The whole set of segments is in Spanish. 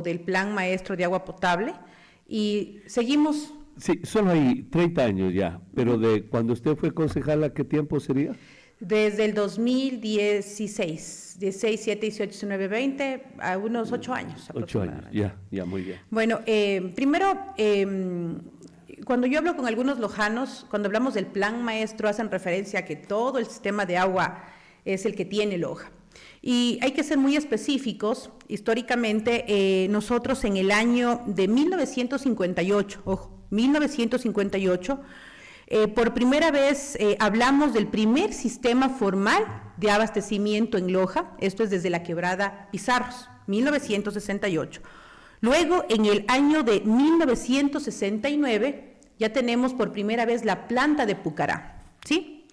del Plan Maestro de Agua Potable y seguimos. Sí, solo hay 30 años ya, pero de cuando usted fue concejala, ¿qué tiempo sería? Desde el 2016, 16, 7, 18, 19, 20, a unos 8 años 8 años, ya, muy bien. Bueno, primero, cuando yo hablo con algunos lojanos, cuando hablamos del Plan Maestro, hacen referencia a que todo el sistema de agua es el que tiene Loja. Y hay que ser muy específicos. Históricamente, nosotros en el año de 1958, ojo, 1958, por primera vez hablamos del primer sistema formal de abastecimiento en Loja, esto es desde la quebrada Pizarros, 1968. Luego, en el año de 1969, ya tenemos por primera vez la planta de Pucará, ¿sí?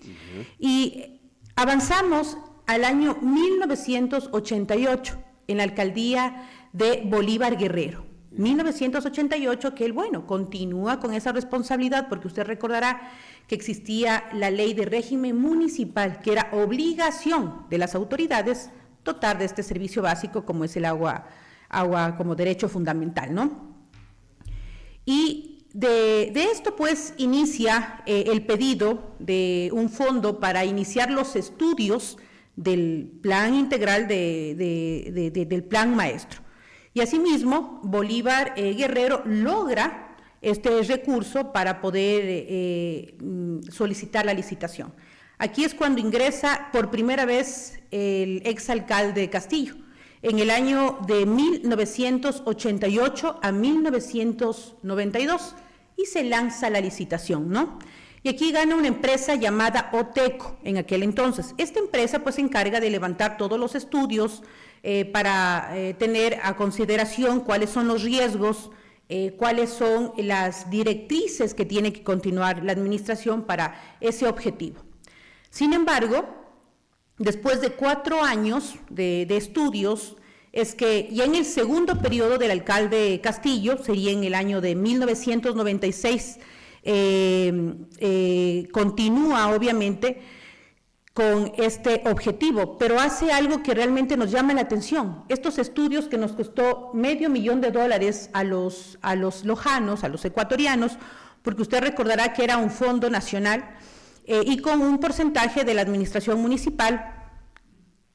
Y avanzamos al año 1988, en la alcaldía de Bolívar Guerrero. 1988, que él, bueno, continúa con esa responsabilidad, porque usted recordará que existía la ley de régimen municipal, que era obligación de las autoridades dotar de este servicio básico, como es el agua como derecho fundamental, ¿no? Y de esto, pues, inicia el pedido de un fondo para iniciar los estudios del plan integral del Plan Maestro. Y asimismo, Bolívar Guerrero logra este recurso para poder solicitar la licitación. Aquí es cuando ingresa por primera vez el exalcalde Castillo, en el año de 1988 a 1992, y se lanza la licitación, ¿no? Y aquí gana una empresa llamada Oteco en aquel entonces. Esta empresa pues se encarga de levantar todos los estudios para tener a consideración cuáles son los riesgos, cuáles son las directrices que tiene que continuar la administración para ese objetivo. Sin embargo, después de 4 años de estudios, es que ya en el segundo periodo del alcalde Castillo, sería en el año de 1996, continúa obviamente con este objetivo, pero hace algo que realmente nos llama la atención. Estos estudios que nos costó $500,000 a los lojanos, a los ecuatorianos, porque usted recordará que era un fondo nacional, y con un porcentaje de la administración municipal,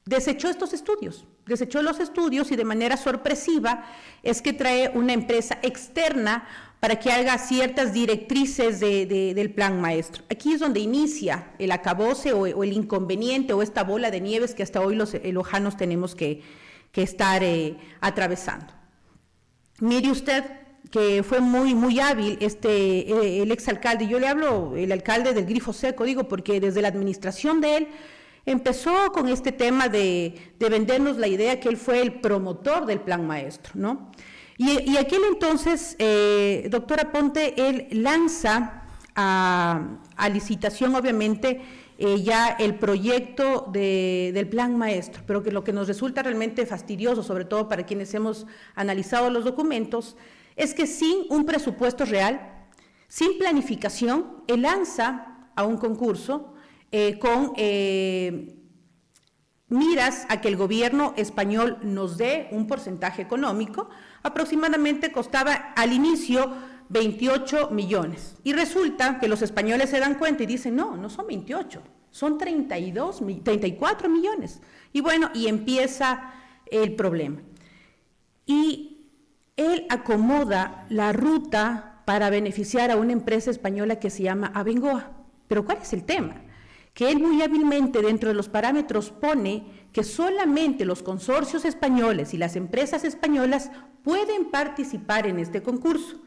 desechó los estudios y de manera sorpresiva es que trae una empresa externa para que haga ciertas directrices del Plan Maestro. Aquí es donde inicia el acabose o el inconveniente o esta bola de nieves que hasta hoy los lojanos tenemos que estar atravesando. Mire usted que fue muy hábil el exalcalde, yo le hablo el alcalde del grifo seco, digo, porque desde la administración de él empezó con este tema de vendernos la idea que él fue el promotor del Plan Maestro, ¿no? Y aquel entonces, doctora Ponte, él lanza a licitación, obviamente, ya el proyecto del Plan Maestro, pero que lo que nos resulta realmente fastidioso, sobre todo para quienes hemos analizado los documentos, es que sin un presupuesto real, sin planificación, él lanza a un concurso con miras a que el gobierno español nos dé un porcentaje económico. Aproximadamente costaba al inicio 28 millones. Y resulta que los españoles se dan cuenta y dicen, no son 28, son 34 millones. Y bueno, y empieza el problema. Y él acomoda la ruta para beneficiar a una empresa española que se llama Abengoa. Pero ¿cuál es el tema? Que él muy hábilmente dentro de los parámetros pone que solamente los consorcios españoles y las empresas españolas pueden participar en este concurso,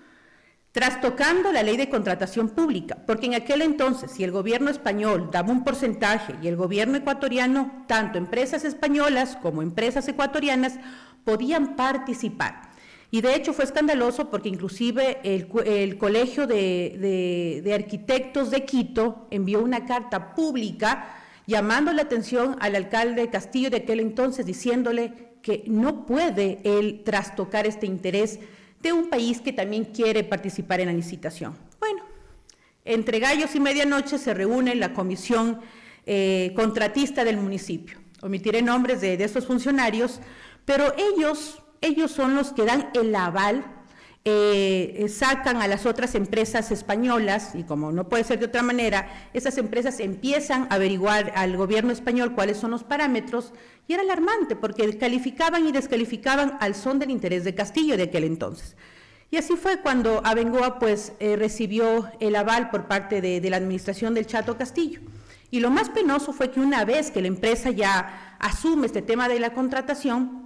trastocando la ley de contratación pública, porque en aquel entonces, si el gobierno español daba un porcentaje y el gobierno ecuatoriano, tanto empresas españolas como empresas ecuatorianas, podían participar. Y de hecho fue escandaloso porque inclusive el Colegio de Arquitectos de Quito envió una carta pública llamando la atención al alcalde Castillo de aquel entonces, diciéndole que no puede él trastocar este interés de un país que también quiere participar en la licitación. Bueno, entre gallos y medianoche se reúne la comisión contratista del municipio. Omitiré nombres de estos funcionarios, pero ellos ellos son los que dan el aval, sacan a las otras empresas españolas, y como no puede ser de otra manera, esas empresas empiezan a averiguar al gobierno español cuáles son los parámetros, y era alarmante, porque calificaban y descalificaban al son del interés de Castillo de aquel entonces. Y así fue cuando Abengoa pues recibió el aval por parte de la administración del Chato Castillo. Y lo más penoso fue que una vez que la empresa ya asume este tema de la contratación,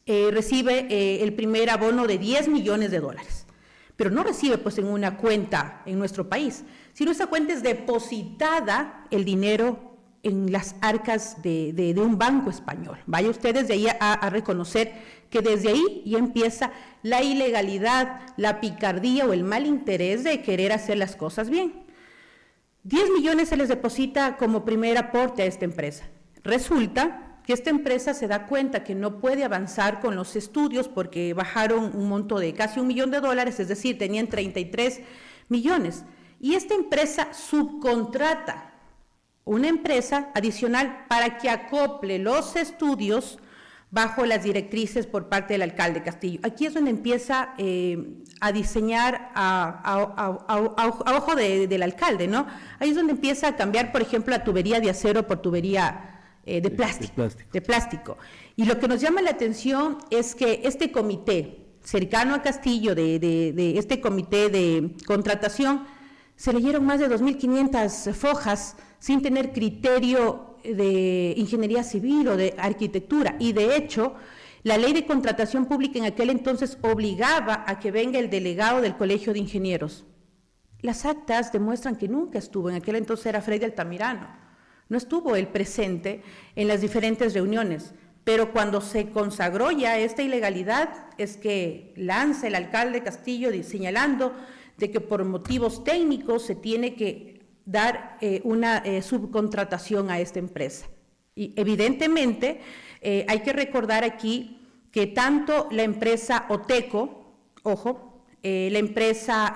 recibe el primer abono de 10 millones de dólares, pero no recibe pues en una cuenta en nuestro país, sino esa cuenta es depositada el dinero en las arcas de un banco español. Vaya ustedes de ahí a reconocer que desde ahí ya empieza la ilegalidad, la picardía o el mal interés de querer hacer las cosas bien. 10 millones se les deposita como primer aporte a esta empresa. Resulta que esta empresa se da cuenta que no puede avanzar con los estudios porque bajaron un monto de casi $1 millón, es decir, tenían 33 millones. Y esta empresa subcontrata una empresa adicional para que acople los estudios bajo las directrices por parte del alcalde Castillo. Aquí es donde empieza a diseñar a ojo del alcalde, ¿no? Ahí es donde empieza a cambiar, por ejemplo, la tubería de acero por tubería de plástico. Y lo que nos llama la atención es que este comité, cercano a Castillo, de este comité de contratación, se leyeron más de 2.500 fojas sin tener criterio de ingeniería civil o de arquitectura. Y de hecho, la ley de contratación pública en aquel entonces obligaba a que venga el delegado del Colegio de Ingenieros. Las actas demuestran que nunca estuvo, en aquel entonces era Freddy Altamirano. No estuvo él presente en las diferentes reuniones, pero cuando se consagró ya esta ilegalidad es que lanza el alcalde Castillo señalando de que por motivos técnicos se tiene que dar una subcontratación a esta empresa. Y evidentemente hay que recordar aquí que tanto la empresa Oteco, la empresa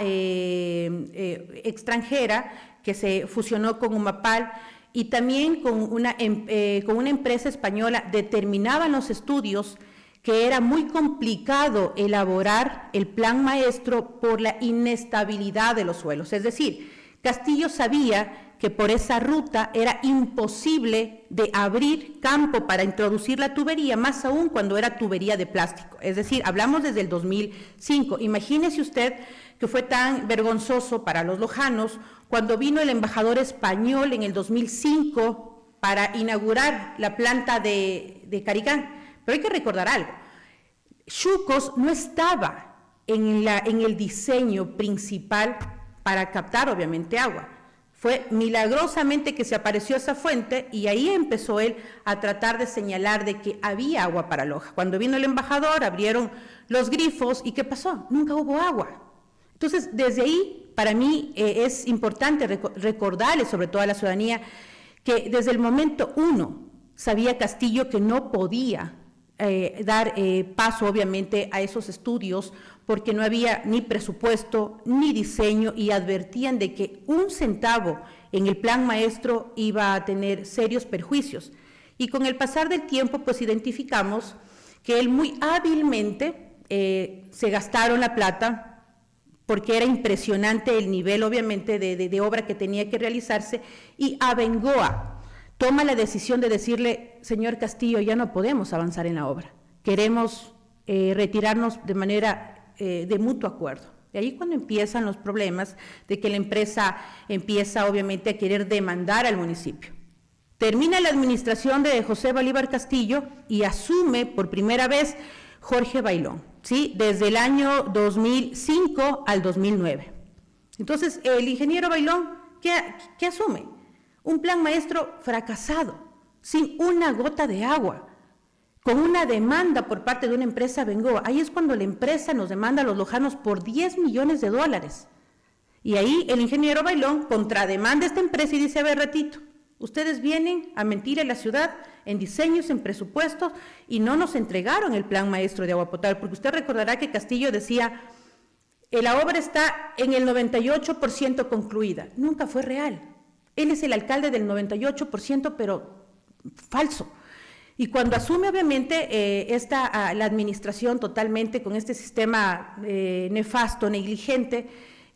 extranjera que se fusionó con Humapal, y también con una empresa española determinaban los estudios que era muy complicado elaborar el plan maestro por la inestabilidad de los suelos. Es decir, Castillo sabía que por esa ruta era imposible de abrir campo para introducir la tubería, más aún cuando era tubería de plástico. Es decir, hablamos desde el 2005. Imagínese usted que fue tan vergonzoso para los lojanos cuando vino el embajador español en el 2005 para inaugurar la planta de Caricán. Pero hay que recordar algo, Chucos no estaba en el diseño principal para captar obviamente agua. Fue milagrosamente que se apareció esa fuente y ahí empezó él a tratar de señalar de que había agua para Loja. Cuando vino el embajador abrieron los grifos y ¿qué pasó? Nunca hubo agua. Entonces, desde ahí, para mí es importante recordarle, sobre todo a la ciudadanía, que desde el momento uno sabía Castillo que no podía dar paso, obviamente, a esos estudios, porque no había ni presupuesto ni diseño y advertían de que un centavo en el plan maestro iba a tener serios perjuicios. Y con el pasar del tiempo, pues identificamos que él muy hábilmente se gastaron la plata, porque era impresionante el nivel, obviamente, de obra que tenía que realizarse, y Abengoa toma la decisión de decirle, señor Castillo, ya no podemos avanzar en la obra, queremos retirarnos de manera de mutuo acuerdo. De ahí cuando empiezan los problemas de que la empresa empieza, obviamente, a querer demandar al municipio. Termina la administración de José Bolívar Castillo y asume por primera vez Jorge Bailón, ¿sí? Desde el año 2005 al 2009. Entonces, el ingeniero Bailón, ¿qué asume? Un plan maestro fracasado, sin una gota de agua, con una demanda por parte de una empresa Abengoa. Ahí es cuando la empresa nos demanda a los lojanos por 10 millones de dólares. Y ahí el ingeniero Bailón contrademanda a esta empresa y dice, a ver, ratito, ustedes vienen a mentir a la ciudad en diseños, en presupuestos, y no nos entregaron el plan maestro de agua potable, porque usted recordará que Castillo decía, la obra está en el 98% concluida. Nunca fue real. Él es el alcalde del 98%, pero falso. Y cuando asume, obviamente, la administración totalmente con este sistema nefasto, negligente,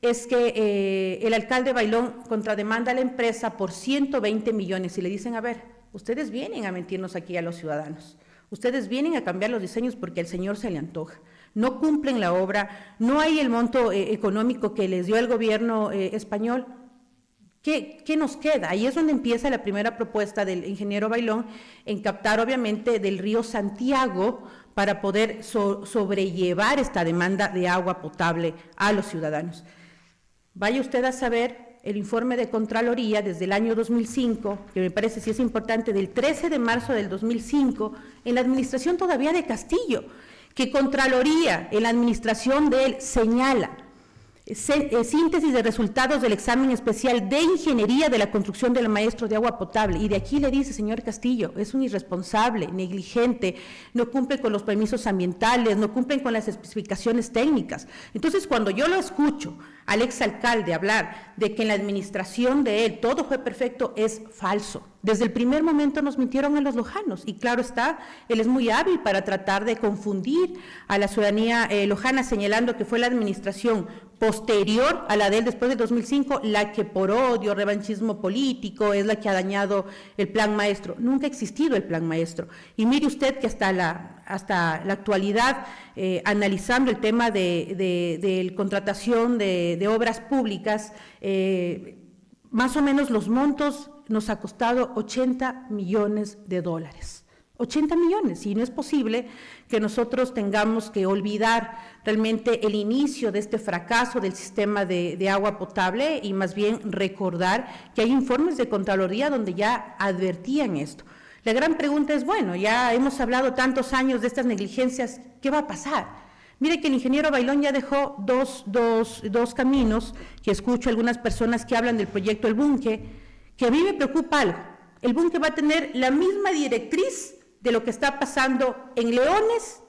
es que el alcalde Bailón contrademanda a la empresa por 120 millones y le dicen, a ver, ustedes vienen a mentirnos aquí a los ciudadanos, ustedes vienen a cambiar los diseños porque al señor se le antoja, no cumplen la obra, no hay el monto económico que les dio el gobierno español. ¿Qué nos queda? Ahí es donde empieza la primera propuesta del ingeniero Bailón en captar obviamente del río Santiago para poder sobrellevar esta demanda de agua potable a los ciudadanos. Vaya usted a saber el informe de Contraloría desde el año 2005, que me parece sí es importante, del 13 de marzo del 2005, en la administración todavía de Castillo, que Contraloría en la administración de él señala síntesis de resultados del examen especial de ingeniería de la construcción del maestro de agua potable, y de aquí le dice, señor Castillo, es un irresponsable, negligente, no cumple con los permisos ambientales, no cumplen con las especificaciones técnicas. Entonces, cuando yo lo escucho al exalcalde hablar de que en la administración de él todo fue perfecto, es falso. Desde el primer momento nos mintieron a los lojanos, y claro está, él es muy hábil para tratar de confundir a la ciudadanía lojana, señalando que fue la administración posterior a la de él después de 2005, la que por odio, revanchismo político, es la que ha dañado el plan maestro. Nunca ha existido el plan maestro. Y mire usted que hasta la actualidad, analizando el tema de contratación de obras públicas, más o menos los montos nos ha costado 80 millones de dólares. 80 millones, y no es posible que nosotros tengamos que olvidar realmente el inicio de este fracaso del sistema de agua potable y más bien recordar que hay informes de Contraloría donde ya advertían esto. La gran pregunta es, bueno, ya hemos hablado tantos años de estas negligencias, ¿qué va a pasar? Mire que el ingeniero Bailón ya dejó dos caminos, que escucho algunas personas que hablan del proyecto El Bunque, que a mí me preocupa algo. El Bunque va a tener la misma directriz de lo que está pasando en Leones,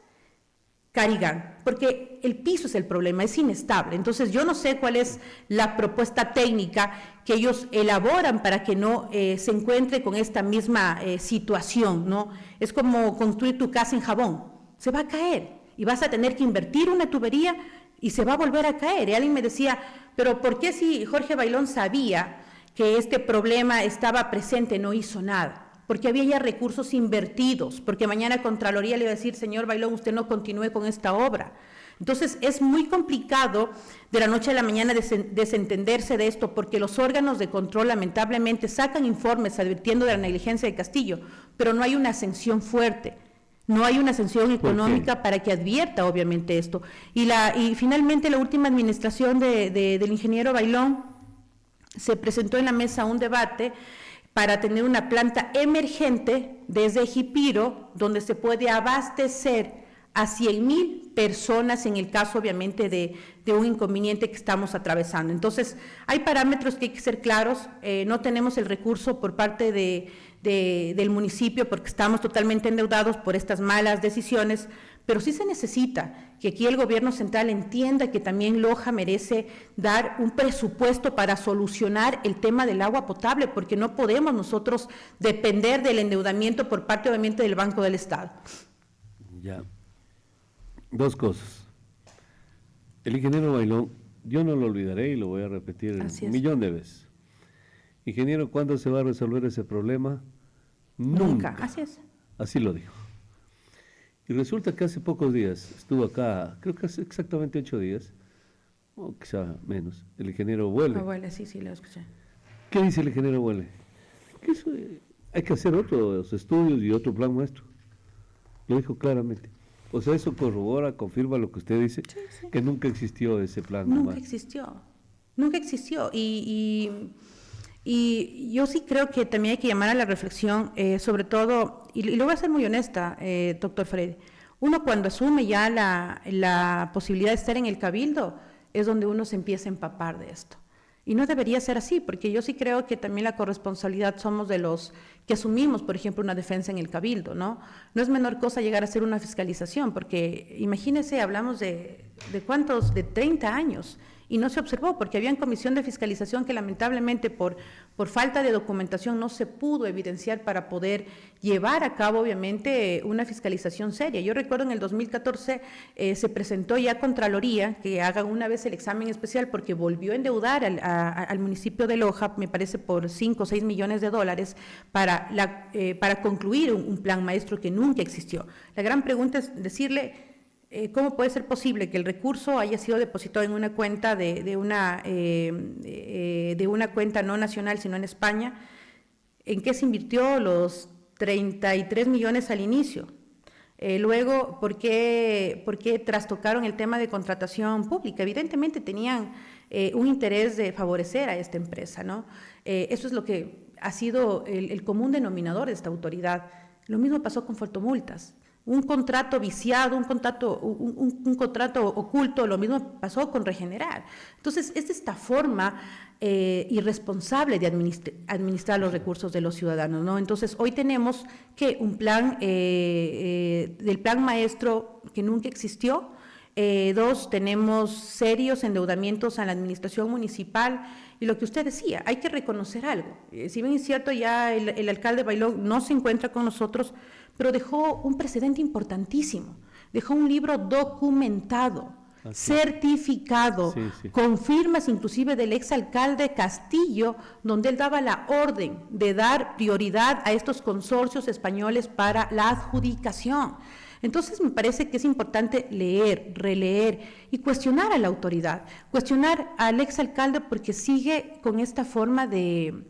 Carigán, porque el piso es el problema, es inestable. Entonces yo no sé cuál es la propuesta técnica que ellos elaboran para que no se encuentre con esta misma situación, ¿no? Es como construir tu casa en jabón, se va a caer y vas a tener que invertir una tubería y se va a volver a caer. Y alguien me decía, pero ¿por qué si Jorge Bailón sabía que este problema estaba presente no hizo nada? Porque había ya recursos invertidos, porque mañana Contraloría le iba a decir, señor Bailón, usted no continúe con esta obra. Entonces, es muy complicado de la noche a la mañana desentenderse de esto, porque los órganos de control lamentablemente sacan informes advirtiendo de la negligencia de Castillo, pero no hay una sanción fuerte, no hay una sanción económica para que advierta obviamente esto. Y finalmente la última administración del ingeniero Bailón se presentó en la mesa un debate para tener una planta emergente desde Jipiro, donde se puede abastecer a 100,000 personas en el caso, obviamente, de un inconveniente que estamos atravesando. Entonces, hay parámetros que hay que ser claros, no tenemos el recurso por parte del municipio porque estamos totalmente endeudados por estas malas decisiones, pero sí se necesita que aquí el gobierno central entienda que también Loja merece dar un presupuesto para solucionar el tema del agua potable, porque no podemos nosotros depender del endeudamiento por parte, obviamente, del Banco del Estado. Ya. Dos cosas. El ingeniero Bailón, yo no lo olvidaré y lo voy a repetir un millón de veces. Ingeniero, ¿cuándo se va a resolver ese problema? Nunca. Así es. Así lo dijo. Y resulta que hace pocos días estuvo acá, creo que hace exactamente 8 días, o quizá menos, el ingeniero Huele. Huele, sí, lo escuché. ¿Qué dice el ingeniero Huele? Que eso, hay que hacer otros estudios y otro plan maestro. Lo dijo claramente. O sea, eso corrobora, confirma lo que usted dice, sí. Que nunca existió ese plan. Nunca existió. Y yo sí creo que también hay que llamar a la reflexión, sobre todo, y lo voy a ser muy honesta, doctor Freire, uno cuando asume ya la posibilidad de estar en el cabildo, es donde uno se empieza a empapar de esto. Y no debería ser así, porque yo sí creo que también la corresponsabilidad somos de los que asumimos, por ejemplo, una defensa en el cabildo, ¿no? No es menor cosa llegar a hacer una fiscalización, porque imagínese, hablamos de ¿cuántos? De 30 años, y no se observó porque había comisión de fiscalización que lamentablemente por falta de documentación no se pudo evidenciar para poder llevar a cabo obviamente una fiscalización seria. Yo recuerdo en el 2014 se presentó ya Contraloría que hagan una vez el examen especial porque volvió a endeudar al municipio de Loja, me parece por 5 o 6 millones de dólares para concluir un plan maestro que nunca existió. La gran pregunta es decirle, ¿cómo puede ser posible que el recurso haya sido depositado en una cuenta de una cuenta no nacional, sino en España? ¿En qué se invirtió los 33 millones al inicio? Luego, ¿por qué trastocaron el tema de contratación pública? Evidentemente tenían un interés de favorecer a esta empresa, ¿no? Eso es lo que ha sido el común denominador de esta autoridad. Lo mismo pasó con fotomultas. Un contrato viciado, un contrato oculto, lo mismo pasó con Regenerar. Entonces, es esta forma irresponsable de administrar los recursos de los ciudadanos, ¿no? Entonces, hoy tenemos que un plan del plan maestro que nunca existió. 2, tenemos serios endeudamientos a la administración municipal y lo que usted decía, hay que reconocer algo. Si bien es cierto, ya el alcalde Bailón no se encuentra con nosotros, pero dejó un precedente importantísimo, dejó un libro documentado, certificado, con firmas inclusive del exalcalde Castillo, donde él daba la orden de dar prioridad a estos consorcios españoles para la adjudicación. Entonces me parece que es importante leer, releer y cuestionar a la autoridad, cuestionar al exalcalde porque sigue con esta forma de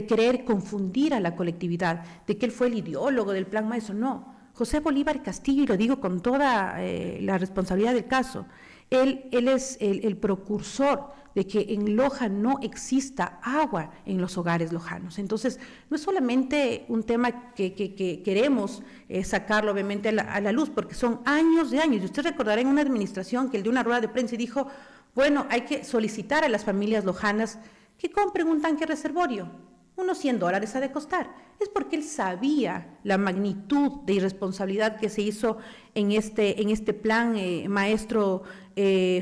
querer confundir a la colectividad, de que él fue el ideólogo del plan maestro. No, José Bolívar Castillo, y lo digo con toda la responsabilidad del caso, él es el precursor de que en Loja no exista agua en los hogares lojanos. Entonces, no es solamente un tema que queremos sacarlo obviamente a la luz, porque son años de años. Y usted recordará en una administración que él dio una rueda de prensa y dijo, bueno, hay que solicitar a las familias lojanas que compren un tanque reservorio. Unos $100 ha de costar. Es porque él sabía la magnitud de irresponsabilidad que se hizo en este plan maestro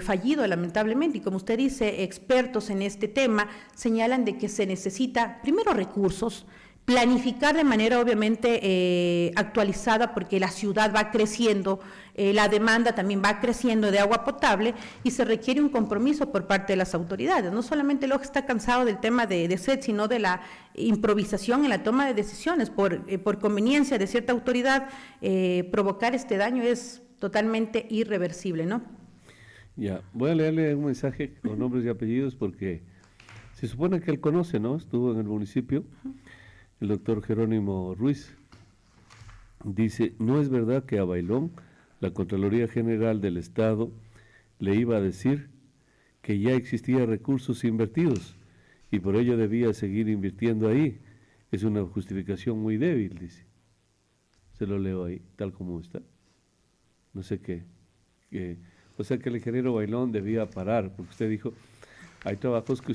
fallido, lamentablemente. Y como usted dice, expertos en este tema señalan de que se necesita, primero, recursos, planificar de manera obviamente actualizada porque la ciudad va creciendo, la demanda también va creciendo de agua potable y se requiere un compromiso por parte de las autoridades. No solamente Loja está cansado del tema de sed, sino de la improvisación en la toma de decisiones por conveniencia de cierta autoridad. Provocar este daño es totalmente irreversible, ¿no? Ya, voy a leerle un mensaje con nombres y apellidos porque se supone que él conoce, ¿no? Estuvo en el municipio. El doctor Jerónimo Ruiz dice, no es verdad que a Bailón la Contraloría General del Estado le iba a decir que ya existían recursos invertidos y por ello debía seguir invirtiendo ahí. Es una justificación muy débil, dice. Se lo leo ahí, tal como está. No sé qué. O sea que el ingeniero Bailón debía parar, porque usted dijo... Hay trabajos que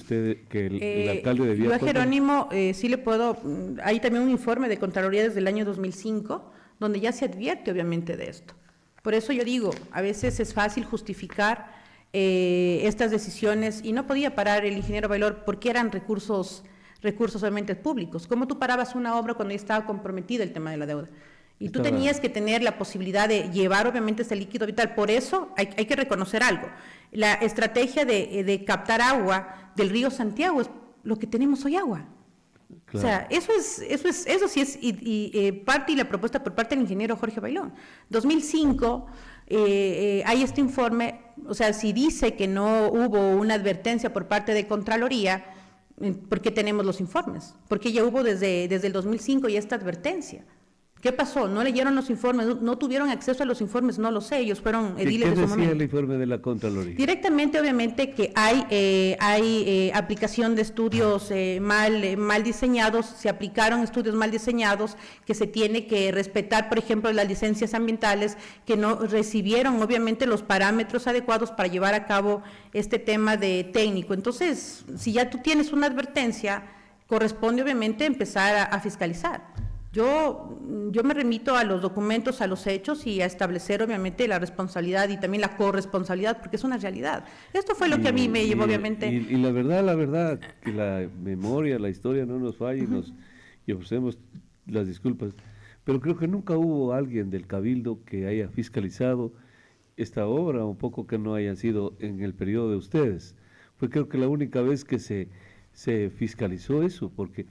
el alcalde debía... Yo a Jerónimo sí le puedo... Hay también un informe de Contraloría desde el año 2005, donde ya se advierte obviamente de esto. Por eso yo digo, a veces es fácil justificar estas decisiones y no podía parar el ingeniero Bailón porque eran recursos obviamente públicos. ¿Cómo tú parabas una obra cuando ya estaba comprometido el tema de la deuda? Y tú tenías que tener la posibilidad de llevar obviamente ese líquido vital. Por eso hay que reconocer algo. La estrategia de captar agua del río Santiago es lo que tenemos hoy agua. Claro. O sea, eso sí es parte y la propuesta por parte del ingeniero Jorge Bailón. 2005 hay este informe, o sea, si dice que no hubo una advertencia por parte de Contraloría, ¿por qué tenemos los informes? Porque ya hubo desde el 2005 ya esta advertencia. ¿Qué pasó? ¿No leyeron los informes? ¿No tuvieron acceso a los informes? No lo sé, ellos fueron ediles de su momento. ¿Qué decía el informe de la Contraloría? Directamente, obviamente, que hay aplicación de estudios mal diseñados, se aplicaron estudios mal diseñados, que se tiene que respetar, por ejemplo, las licencias ambientales, que no recibieron, obviamente, los parámetros adecuados para llevar a cabo este tema de técnico. Entonces, si ya tú tienes una advertencia, corresponde, obviamente, empezar a fiscalizar. Yo me remito a los documentos, a los hechos y a establecer obviamente la responsabilidad y también la corresponsabilidad, porque es una realidad. Esto fue lo que a mí me llevó obviamente. Y la verdad, que la memoria, la historia no nos falle y ofrecemos las disculpas, pero creo que nunca hubo alguien del Cabildo que haya fiscalizado esta obra, un poco que no haya sido en el periodo de ustedes. Fue creo que la única vez que se fiscalizó eso, porque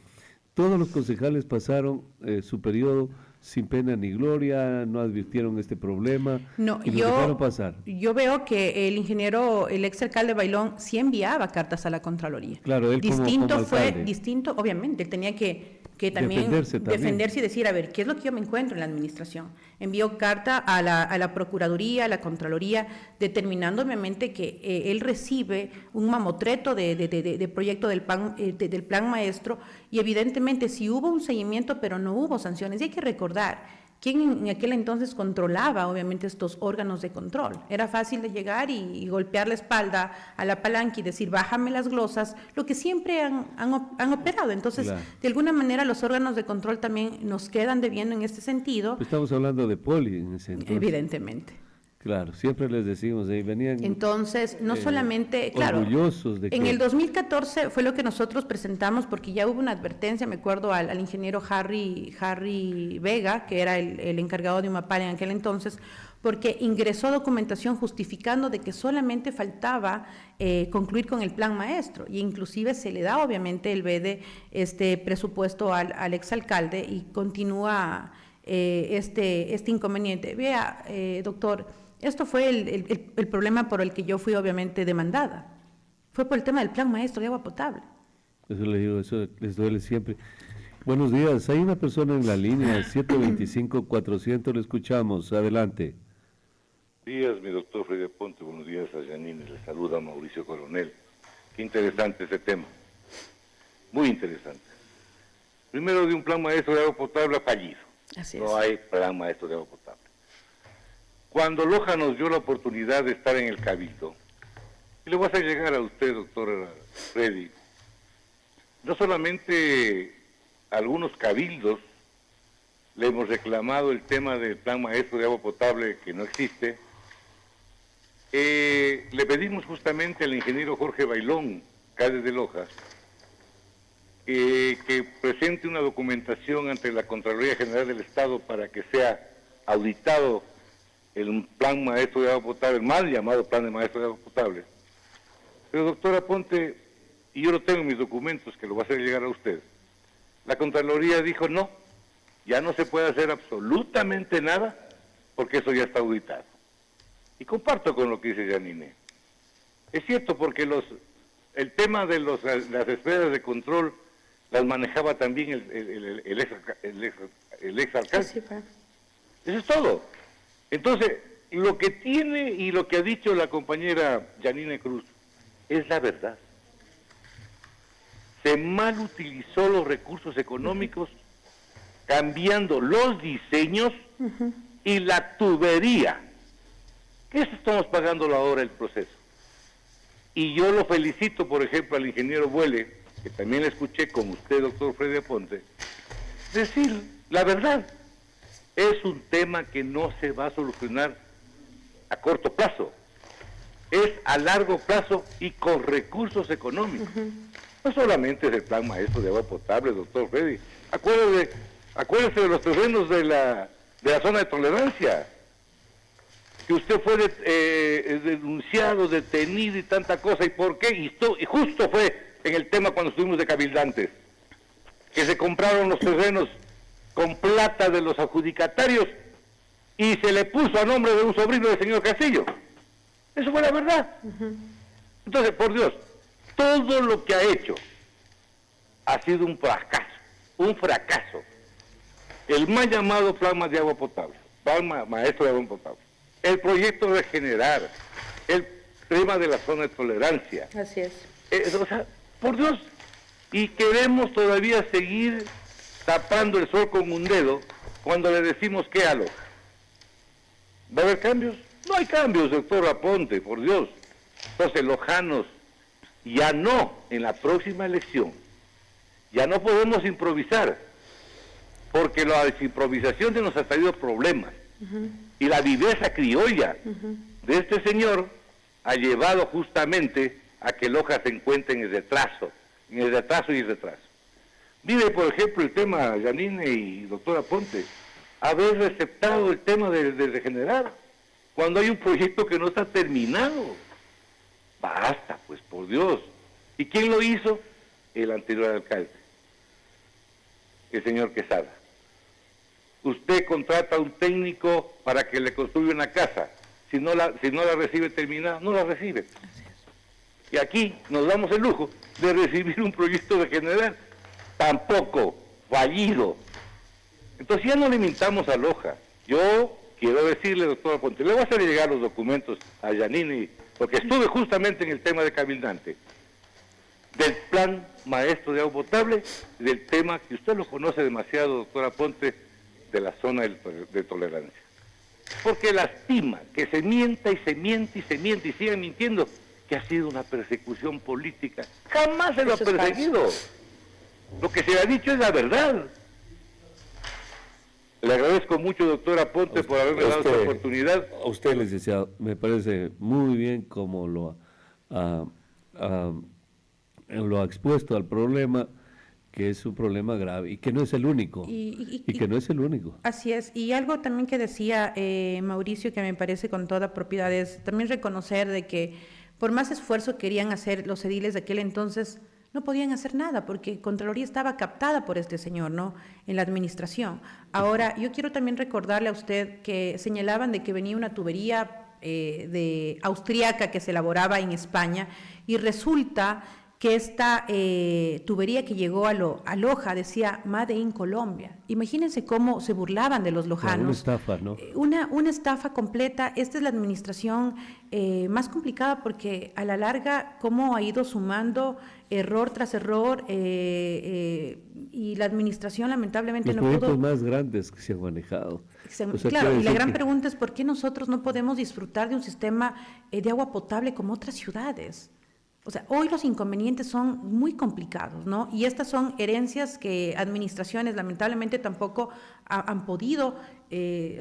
todos los concejales pasaron su periodo sin pena ni gloria, no advirtieron este problema y lo dejaron pasar. Yo veo que el exalcalde Bailón sí enviaba cartas a la Contraloría. Claro, él como alcalde. Distinto, obviamente, él tenía que también defenderse y decir, a ver, ¿qué es lo que yo me encuentro en la administración? Envió carta a la Procuraduría, a la Contraloría, determinando obviamente que él recibe un mamotreto de proyecto del plan maestro, y evidentemente sí hubo un seguimiento, pero no hubo sanciones. Y hay que recordar, ¿quién en aquel entonces controlaba obviamente estos órganos de control? Era fácil de llegar y golpear la espalda a la palanca y decir, bájame las glosas, lo que siempre han operado. Entonces, claro, de alguna manera los órganos de control también nos quedan debiendo en este sentido. Estamos hablando de Poli en ese entonces. Evidentemente. Claro, siempre les decimos, venían entonces, no solamente, claro, orgullosos de que... En el 2014 fue lo que nosotros presentamos, porque ya hubo una advertencia, me acuerdo al ingeniero Harry Vega, que era el encargado de Humapal en aquel entonces, porque ingresó documentación justificando de que solamente faltaba concluir con el plan maestro, y inclusive se le da obviamente el BEDE presupuesto al exalcalde, y continúa este inconveniente. Vea, doctor, esto fue el problema por el que yo fui obviamente demandada. Fue por el tema del plan maestro de agua potable. Eso le digo, eso les duele siempre. Buenos días, hay una persona en la línea, 725-400, le escuchamos, adelante. Buenos días, mi doctor Freddy Aponte, buenos días a Janine, le saluda Mauricio Coronel. Qué interesante ese tema, muy interesante. Primero, de un plan maestro de agua potable fallido. Así es. No hay plan maestro de agua potable. Cuando Loja nos dio la oportunidad de estar en el Cabildo, y le voy a hacer llegar a usted, doctor Freddy, no solamente algunos cabildos le hemos reclamado el tema del plan maestro de agua potable que no existe, le pedimos justamente al ingeniero Jorge Bailón, alcalde de Loja, que presente una documentación ante la Contraloría General del Estado para que sea auditado el plan maestro de agua potable, el mal llamado plan de maestro de agua potable. Pero doctora Ponte, y yo lo tengo en mis documentos que lo va a hacer llegar a usted, la Contraloría dijo no, ya no se puede hacer absolutamente nada porque eso ya está auditado. Y comparto con lo que dice Janine. Es cierto, porque el tema de las esferas de control las manejaba también el ex alcalde. Sí, eso es todo. Entonces, lo que tiene y lo que ha dicho la compañera Janine Cruz es la verdad. Se mal utilizó los recursos económicos cambiando los diseños y la tubería. ¿Qué estamos pagando ahora el proceso? Y yo lo felicito, por ejemplo, al ingeniero Buele, que también le escuché con usted, doctor Freddy Aponte, decir la verdad. Es un tema que no se va a solucionar a corto plazo. Es a largo plazo y con recursos económicos. No solamente es el plan maestro de agua potable, doctor Freddy. Acuérdese de los terrenos de la zona de tolerancia, que usted fue denunciado, detenido y tanta cosa. ¿Y por qué? Y justo fue en el tema cuando estuvimos de cabildantes, que se compraron los terrenos con plata de los adjudicatarios y se le puso a nombre de un sobrino del señor Castillo. Eso fue la verdad. Entonces, por Dios, todo lo que ha hecho ha sido un fracaso. El mal llamado plan de agua potable, plan maestro de agua potable, el proyecto de Regenerar, el tema de la zona de tolerancia. Así es. O sea, por Dios, y queremos todavía seguir tapando el sol con un dedo cuando le decimos que a Loja. ¿Va a haber cambios? No hay cambios, doctor Aponte, por Dios. Entonces, lojanos, ya no, en la próxima elección, ya no podemos improvisar. porque la desimprovisación nos ha traído problemas. Y la viveza criolla de este señor ha llevado justamente a que Loja se encuentre en el retraso y retraso. Vive, por ejemplo, el tema, Janine y doctora Ponte, haber aceptado el tema de regenerar, cuando hay un proyecto que no está terminado. Basta, pues, por Dios. ¿Y quién lo hizo? El anterior alcalde, el señor Quesada. Usted contrata a un técnico para que le construya una casa. Si no la recibe terminada, no la recibe. Y aquí nos damos el lujo de recibir un proyecto de generar tampoco fallido. Entonces ya no limitamos a Loja. Yo quiero decirle, doctora Ponte, le voy a hacer llegar los documentos a Janine, porque estuve justamente en el tema de Cabilante, del plan maestro de agua potable, del tema que usted lo conoce demasiado, doctora Ponte, de la zona de tolerancia. Porque lastima que se mienta y se miente y se miente y sigan mintiendo, que ha sido una persecución política. Jamás se lo ha perseguido. Lo que se ha dicho es la verdad. Le agradezco mucho, doctora Ponte, por haberme dado esta oportunidad. A usted, licenciado, me parece muy bien como lo ha expuesto al problema, que es un problema grave y que no es el único. Y que no es el único. Así es. Y algo también que decía Mauricio, que me parece con toda propiedad, es también reconocer de que por más esfuerzo que querían hacer los ediles de aquel entonces, no podían hacer nada, porque Contraloría estaba captada por este señor, ¿no?, en la administración. Ahora, yo quiero también recordarle a usted que señalaban de que venía una tubería de austríaca que se elaboraba en España, y resulta que esta tubería que llegó a Loja decía Made in Colombia. Imagínense cómo se burlaban de los lojanos. Una estafa, ¿no? Una estafa completa. Esta es la administración más complicada, porque a la larga cómo ha ido sumando error tras error, y la administración lamentablemente no pudo. Los proyectos más grandes que se han manejado. Claro, y la gran pregunta es ¿por qué nosotros no podemos disfrutar de un sistema de agua potable como otras ciudades? O sea, hoy los inconvenientes son muy complicados, ¿no? Y estas son herencias que administraciones lamentablemente tampoco han podido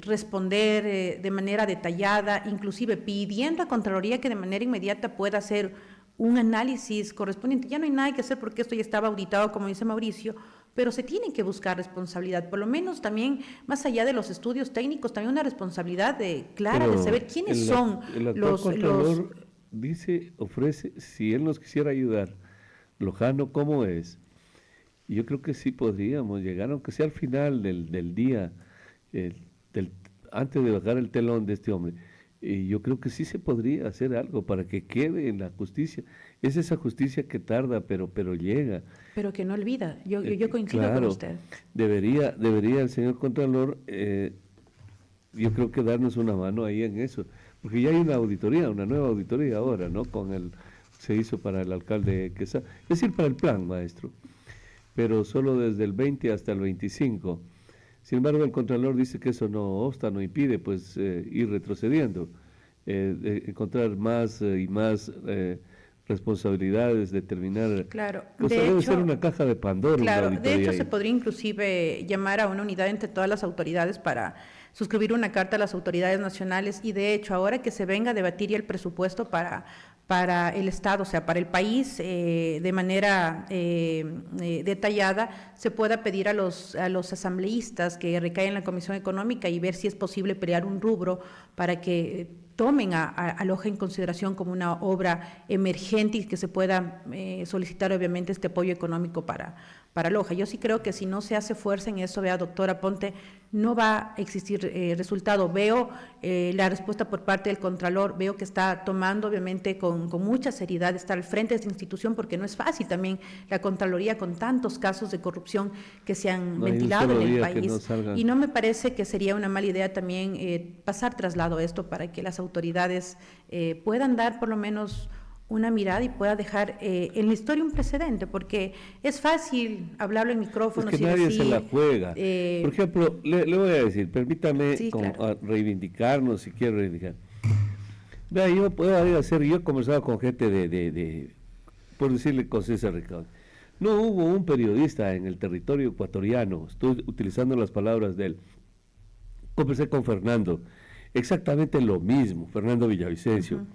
responder de manera detallada, inclusive pidiendo a Contraloría que de manera inmediata pueda hacer un análisis correspondiente. Ya no hay nada que hacer porque esto ya estaba auditado, como dice Mauricio, pero se tiene que buscar responsabilidad, por lo menos también, más allá de los estudios técnicos, también una responsabilidad clara de saber quiénes son los dice, ofrece, si él nos quisiera ayudar, lojano como es, yo creo que sí podríamos llegar, aunque sea al final del día, antes de bajar el telón de este hombre, yo creo que sí se podría hacer algo para que quede en la justicia. Es esa justicia que tarda, pero llega. Pero que no olvida, yo coincido claro, con usted. Debería el señor Contralor, yo creo que darnos una mano ahí en eso. Porque ya hay una auditoría, una nueva auditoría ahora, ¿no? Se hizo para el alcalde Quesada, es decir, para el plan, maestro, pero solo desde el 20 hasta el 25. Sin embargo, el Contralor dice que eso no obsta, no impide, pues, ir retrocediendo, encontrar más y más responsabilidades, determinar. Claro, pues debe ser una caja de Pandora. Claro, de hecho se podría inclusive llamar a una unidad entre todas las autoridades para suscribir una carta a las autoridades nacionales, y de hecho ahora que se venga a debatir ya el presupuesto para el Estado, o sea, para el país, de manera detallada, se pueda pedir a los asambleístas que recaen en la Comisión Económica y ver si es posible crear un rubro para que tomen a Loja en consideración como una obra emergente y que se pueda solicitar obviamente este apoyo económico para Loja. Yo sí creo que si no se hace fuerza en eso, vea, doctora Ponte, no va a existir resultado. Veo la respuesta por parte del Contralor, veo que está tomando obviamente con mucha seriedad estar al frente de esta institución, porque no es fácil también la Contraloría con tantos casos de corrupción que se han ventilado en el país, y no me parece que sería una mala idea también pasar traslado a esto para que las autoridades puedan dar por lo menos una mirada y pueda dejar en la historia un precedente, porque es fácil hablarlo en micrófonos. Es que nadie se la juega. Por ejemplo, le voy a decir, permítame reivindicarnos, si quiero reivindicar. Vea, yo he conversado con gente por decirle con César Ricardo. No hubo un periodista en el territorio ecuatoriano, estoy utilizando las palabras de él. Conversé con Fernando, exactamente lo mismo, Fernando Villavicencio.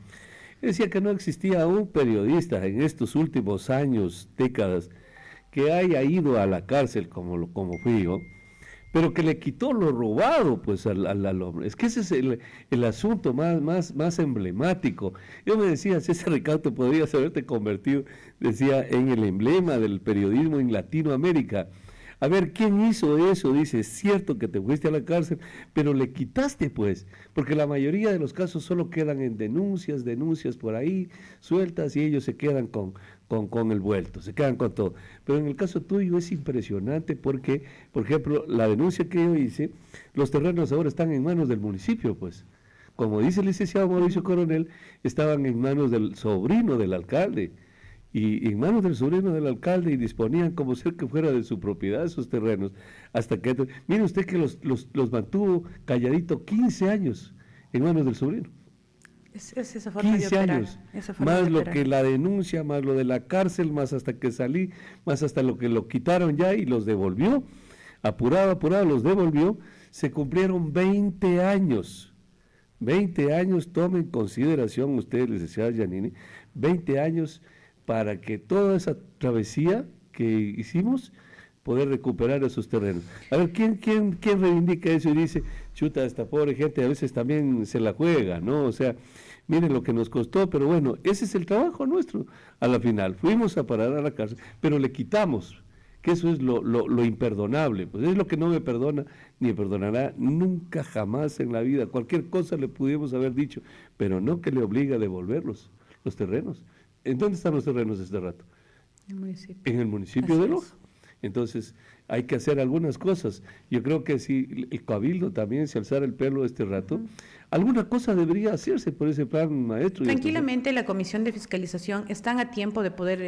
Decía que no existía un periodista en estos últimos años, décadas, que haya ido a la cárcel como fui yo, pero que le quitó lo robado pues al hombre. Es que ese es el asunto más emblemático. Yo me decía, César Ricardo, podrías haberte convertido, decía, en el emblema del periodismo en Latinoamérica. A ver, ¿quién hizo eso? Dice, es cierto que te fuiste a la cárcel, pero le quitaste pues, porque la mayoría de los casos solo quedan en denuncias por ahí, sueltas, y ellos se quedan con el vuelto, se quedan con todo. Pero en el caso tuyo es impresionante porque, por ejemplo, la denuncia que yo hice, los terrenos ahora están en manos del municipio, pues. Como dice el licenciado Mauricio Coronel, estaban en manos del sobrino del alcalde. Y en manos del sobrino del alcalde, y disponían como ser que fuera de su propiedad esos terrenos, hasta que, mire usted que los mantuvo calladito 15 años en manos del sobrino. Es esa forma 15 de operar, años, esa forma más de lo operar. que la denuncia, más lo de la cárcel, más hasta que salí, más hasta lo que lo quitaron ya y los devolvió, apurado, los devolvió, se cumplieron 20 años. 20 años, tome en consideración usted, licenciada Giannini, 20 años para que toda esa travesía que hicimos, poder recuperar esos terrenos. A ver, ¿quién reivindica eso y dice, chuta, esta pobre gente a veces también se la juega, ¿no? O sea, miren lo que nos costó, pero bueno, ese es el trabajo nuestro. A la final, fuimos a parar a la cárcel, pero le quitamos, que eso es lo imperdonable, pues es lo que no me perdona, ni me perdonará nunca jamás en la vida. Cualquier cosa le pudimos haber dicho, pero no que le obliga a devolver los terrenos. ¿En dónde están los terrenos este rato? En el municipio de Loja. Entonces, hay que hacer algunas cosas. Yo creo que si el Cabildo también se alzara el pelo este rato, alguna cosa debería hacerse por ese plan maestro. Tranquilamente la Comisión de Fiscalización están a tiempo de poder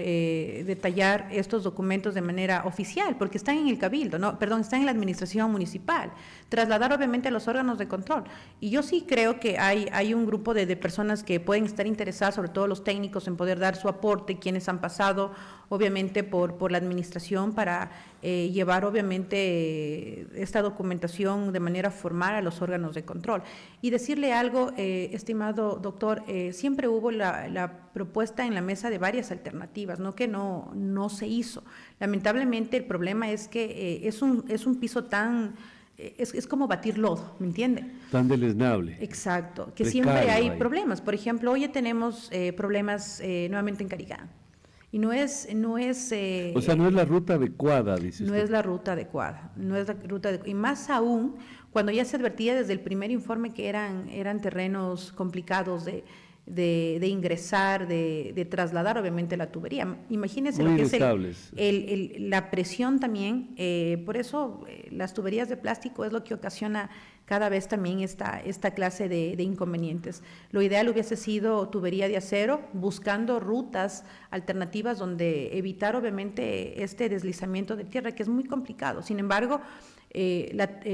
detallar estos documentos de manera oficial, porque están en el Cabildo, están en la Administración Municipal, trasladar obviamente a los órganos de control. Y yo sí creo que hay un grupo de personas que pueden estar interesadas, sobre todo los técnicos, en poder dar su aporte, quienes han pasado obviamente por la administración para llevar obviamente esta documentación de manera formal a los órganos de control. Y decirle algo, estimado doctor, siempre hubo la propuesta en la mesa de varias alternativas, no que no se hizo. Lamentablemente el problema es que es un piso tan... Es como batir lodo, ¿me entiende? Tan deleznable. Exacto, que siempre hay problemas. Por ejemplo, hoy problemas nuevamente en Carigán. Y no es o sea, no es la ruta adecuada, dice usted. No es la ruta adecuada, y más aún cuando ya se advertía desde el primer informe que eran terrenos complicados de ingresar, de trasladar obviamente la tubería. Imagínense muy lo que inestables. es la presión también, por eso las tuberías de plástico es lo que ocasiona cada vez también esta clase de inconvenientes. Lo ideal hubiese sido tubería de acero, buscando rutas alternativas donde evitar obviamente este deslizamiento de tierra, que es muy complicado. Sin embargo,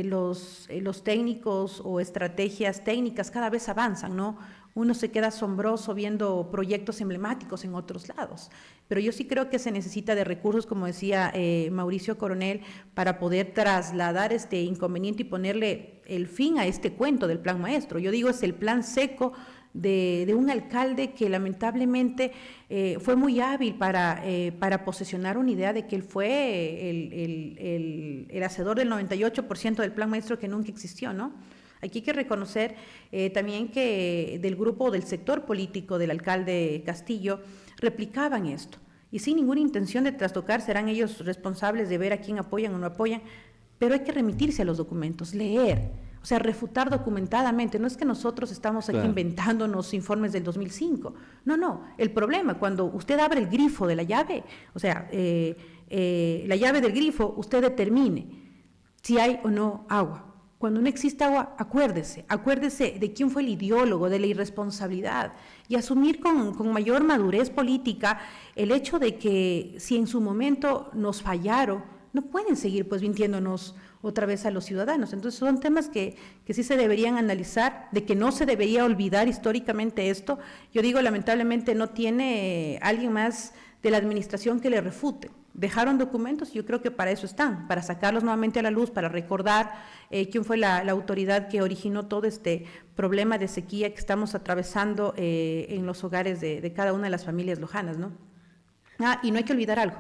los técnicos o estrategias técnicas cada vez avanzan, ¿no? Uno se queda asombroso viendo proyectos emblemáticos en otros lados, pero yo sí creo que se necesita de recursos, como decía Mauricio Coronel, para poder trasladar este inconveniente y ponerle el fin a este cuento del plan maestro. Yo digo, es el plan seco de un alcalde que lamentablemente fue muy hábil para posesionar una idea de que él fue el hacedor del 98% del plan maestro que nunca existió, ¿no? Aquí hay que reconocer también que del grupo, del sector político del alcalde Castillo, replicaban esto. Y sin ninguna intención de trastocar, serán ellos responsables de ver a quién apoyan o no apoyan, pero hay que remitirse a los documentos, leer, o sea, refutar documentadamente. No es que nosotros estamos aquí inventándonos informes del 2005. No. El problema, cuando usted abre el grifo de la llave, o sea, la llave del grifo, usted determine si hay o no agua. Cuando no existe agua, acuérdese de quién fue el ideólogo, de la irresponsabilidad, y asumir con mayor madurez política el hecho de que si en su momento nos fallaron, no pueden seguir pues mintiéndonos otra vez a los ciudadanos. Entonces son temas que sí se deberían analizar, de que no se debería olvidar históricamente esto. Yo digo, lamentablemente no tiene alguien más de la administración que le refute. dejaron documentos, y yo creo que para eso están, para sacarlos nuevamente a la luz, para recordar quién fue la autoridad que originó todo este problema de sequía que estamos atravesando en los hogares de cada una de las familias lojanas, ¿no? Y no hay que olvidar algo.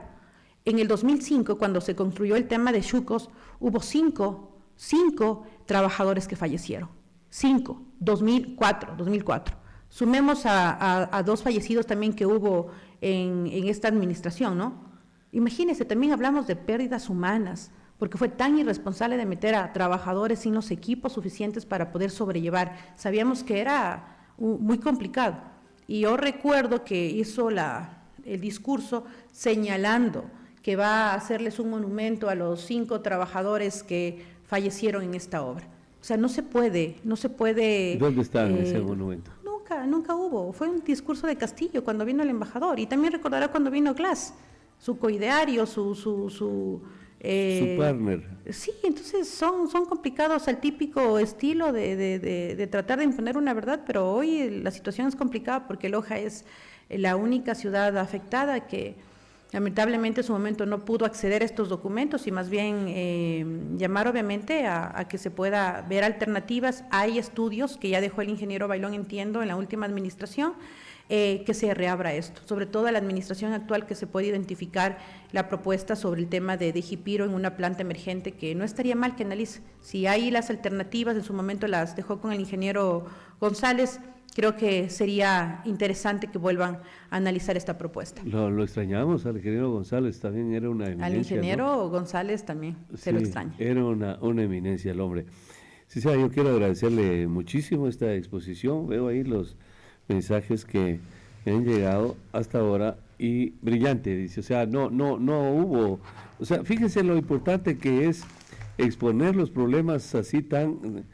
En el 2005, cuando se construyó el tema de Chucos, hubo cinco trabajadores que fallecieron. 5, 2004. Sumemos a 2 fallecidos también que hubo en esta administración, ¿no? Imagínense, también hablamos de pérdidas humanas, porque fue tan irresponsable de meter a trabajadores sin los equipos suficientes para poder sobrellevar. Sabíamos que era muy complicado. Y yo recuerdo que hizo el discurso señalando que va a hacerles un monumento a los 5 trabajadores que fallecieron en esta obra. O sea, no se puede. ¿Dónde está ese monumento? Nunca hubo. Fue un discurso de Castillo cuando vino el embajador. Y también recordará cuando vino Glass, su coideario, su partner. Sí, entonces son complicados al típico estilo de tratar de imponer una verdad, pero hoy la situación es complicada porque Loja es la única ciudad afectada que lamentablemente en su momento no pudo acceder a estos documentos y más bien llamar obviamente a que se pueda ver alternativas. Hay estudios que ya dejó el ingeniero Bailón, entiendo, en la última administración, que se reabra esto, sobre todo a la administración actual, que se puede identificar la propuesta sobre el tema de Jipiro en una planta emergente, que no estaría mal que analice. Si hay las alternativas, en su momento las dejó con el ingeniero González, creo que sería interesante que vuelvan a analizar esta propuesta. Lo extrañamos al ingeniero González, también era una eminencia. Al ingeniero, ¿no? González también se lo Sí, extraña. Era una eminencia el hombre. Sí, yo quiero agradecerle muchísimo esta exposición. Veo ahí los mensajes que me han llegado hasta ahora y brillante, dice, o sea, no hubo, o sea, fíjense lo importante que es exponer los problemas así tan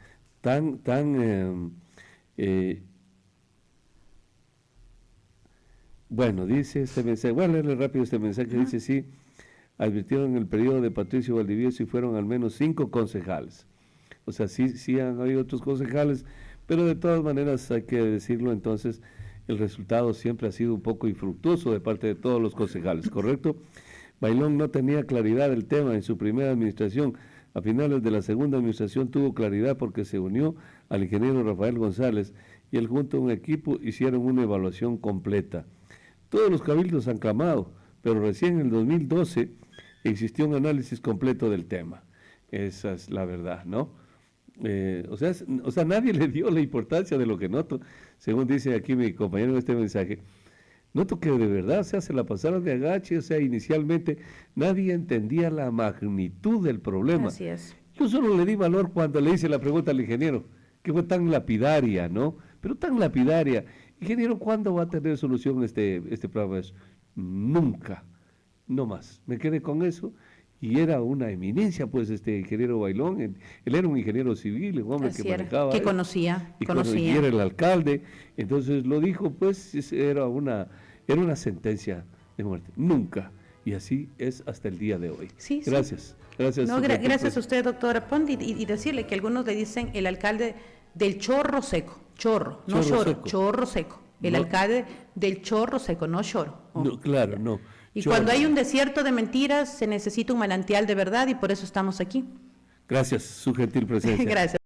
bueno, dice este mensaje, voy a leerle rápido este mensaje, dice, sí, advirtieron en el periodo de Patricio Valdivieso y fueron al menos 5 concejales, o sea, sí han habido otros concejales, pero de todas maneras hay que decirlo, entonces el resultado siempre ha sido un poco infructuoso de parte de todos los concejales, ¿correcto? Bailón no tenía claridad del tema en su primera administración. A finales de la segunda administración tuvo claridad porque se unió al ingeniero Rafael González y él junto a un equipo hicieron una evaluación completa. Todos los cabildos han clamado, pero recién en el 2012 existió un análisis completo del tema. Esa es la verdad, ¿no? O sea, nadie le dio la importancia de lo que noto, según dice aquí mi compañero en este mensaje. Noto que de verdad, o sea, se la pasaron de agache, o sea, inicialmente nadie entendía la magnitud del problema. Así es. Yo solo le di valor cuando le hice la pregunta al ingeniero, que fue tan lapidaria, ¿no? Pero tan lapidaria. Ingeniero, ¿cuándo va a tener solución este problema? Nunca, no más. Me quedé con eso. Y era una eminencia, pues, este ingeniero Bailón. Él era un ingeniero civil, un hombre Así que era, manejaba. que conocía. Y era el alcalde. Entonces lo dijo, pues, era una sentencia de muerte. Nunca. Y así es hasta el día de hoy. Sí, gracias. Gracias. No, gracias a usted, doctora Pond, y decirle que algunos le dicen el alcalde del chorro seco. Chorro, no choro, chorro seco. El alcalde del chorro seco, no choro. No, claro, no. Y cuando hay un desierto de mentiras, se necesita un manantial de verdad y por eso estamos aquí. Gracias, su gentil presencia. Gracias.